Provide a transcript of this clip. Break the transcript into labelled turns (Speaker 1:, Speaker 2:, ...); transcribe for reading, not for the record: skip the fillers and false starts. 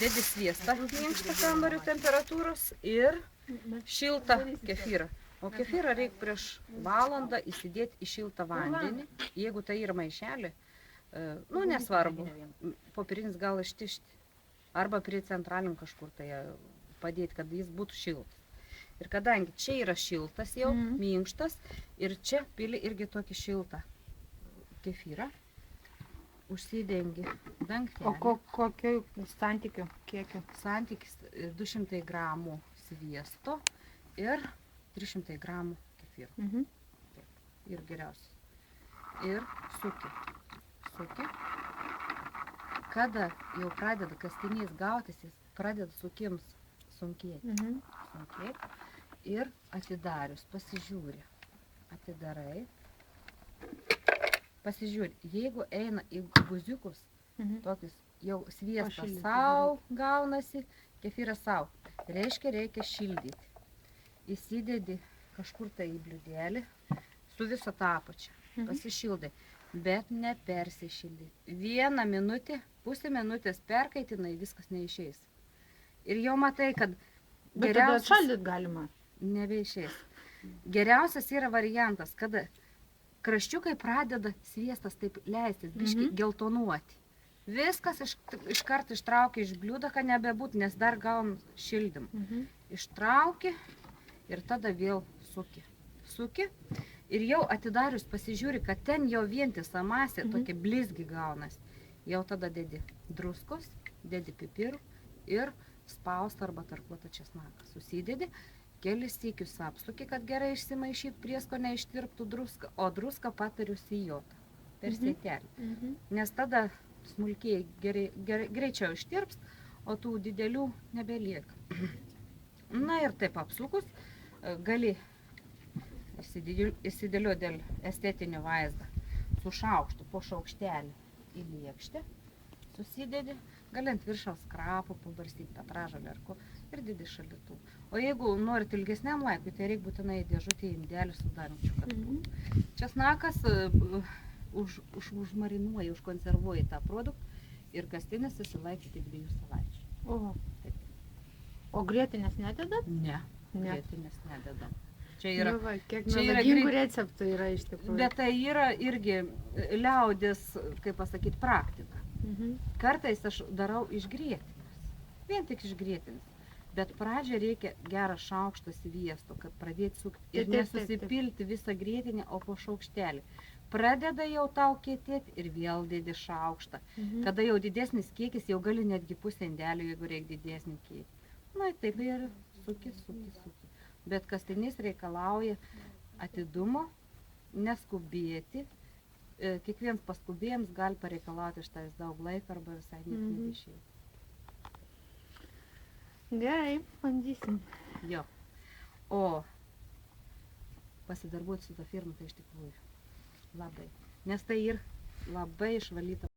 Speaker 1: Dedi sviestą minkštą kambario temperatūros ir šiltą kefyrą. O kefyrą reikia prieš valandą įsidėti į šiltą vandenį. Jeigu tai yra maišelį, nu nesvarbu, popierinis gal ištišti. Arba prie centralinių kažkur tai padėti, kad jis būtų šiltas. Ir kadangi čia yra šiltas jau, minkštas, ir čia pili irgi tokį šiltą kefyrą, užsidengi dangtelį.
Speaker 2: O kokiu santykiu, kiekiu?
Speaker 1: Santykis 200 gramų sviesto ir 300 gramų kefyro. Ir geriausiai. Ir suki. Kada jau pradeda kastinys gautis, jis pradeda sukims sunkėti. Ir atidarius, pasižiūri. Atidarai. Pasižiūri, jeigu eina į guziukus, tokius jau sviestas sau gaunasi, kefyras sau. Reikia šildyti. Įsidedi kažkur tai į bliūdelį su viso tą apačią. Pasišildai, bet nepersišildai. 1 minutę, pusę minutės perkaitinai, viskas neišeis. Ir jau matai, kad
Speaker 2: Bet tada atšaldyt galima.
Speaker 1: Nebeišeis. Geriausias yra variantas, kada kraščiukai pradeda sviestas taip leistis, biški geltonuoti. Viskas iškart ištraukia iš bliūdo, kad nebebūtų, nes dar gavom šildymą. Ištrauki ir tada vėl suki. Suki ir jau atidarius pasižiūri, kad ten jau vientisa masė, tokia blizgi gaunas. Jau tada dedi druskos, dedi pipirų ir spaustą arba tarkuotą česnaką. Susidedi, kelis sykius apsuki, kad gerai išsimaišyt, prieskonę ištirptų druską, o druską patariu sijotą per sėtelį. Nes tada smulkiai greičiau ištirps, o tų didelių nebelieka. Na ir taip apsukus, gali įsidėlioti dėl estetinio vaizdą su šaukštu po šaukštelį į lėkštę, susidedi, gali ant viršaus krapų pabarstyti petražolę ar ko ir didi šaldytuvą. O jeigu norit ilgesniam laikui, tai reikia būtinai dėžutį į indelį su dangčiu, kad būtų. Česnakas užmarinuoja, užkonservuoja tą produktą ir kastinis susilaikė tik 2 savaičių.
Speaker 2: O grietinės nededat?
Speaker 1: Ne, grietinės nededam. Čia
Speaker 2: Kiek melagingų receptų yra iš tikrųjų.
Speaker 1: Bet tai yra irgi liaudės, kaip pasakyti, praktika. Kartais aš darau iš grietinės. Vien tik iš grietinės. Bet pradžią reikia gerą šaukštą sviesto, kad pradėti sukti ir nesusipilti visą grietinę, o po šaukštelį. Pradeda jau tau kietėti ir vėl dedi šaukštą. Kada jau didesnis kiekis, jau gali netgi pusę indelio, jeigu reikia didesnį kiekį. Na, taip ir suki. Bet kastinys reikalauja atidumo, neskubėti. Kiekvienas paskubėjams gali pareikalauti iš tavęs daug laiko arba visai nebeišėti.
Speaker 2: Gerai, bandysim.
Speaker 1: Jo. O pasidarbuoti su tą firmą tai iš tikrųjų labai. Nes tai ir labai išvalyta.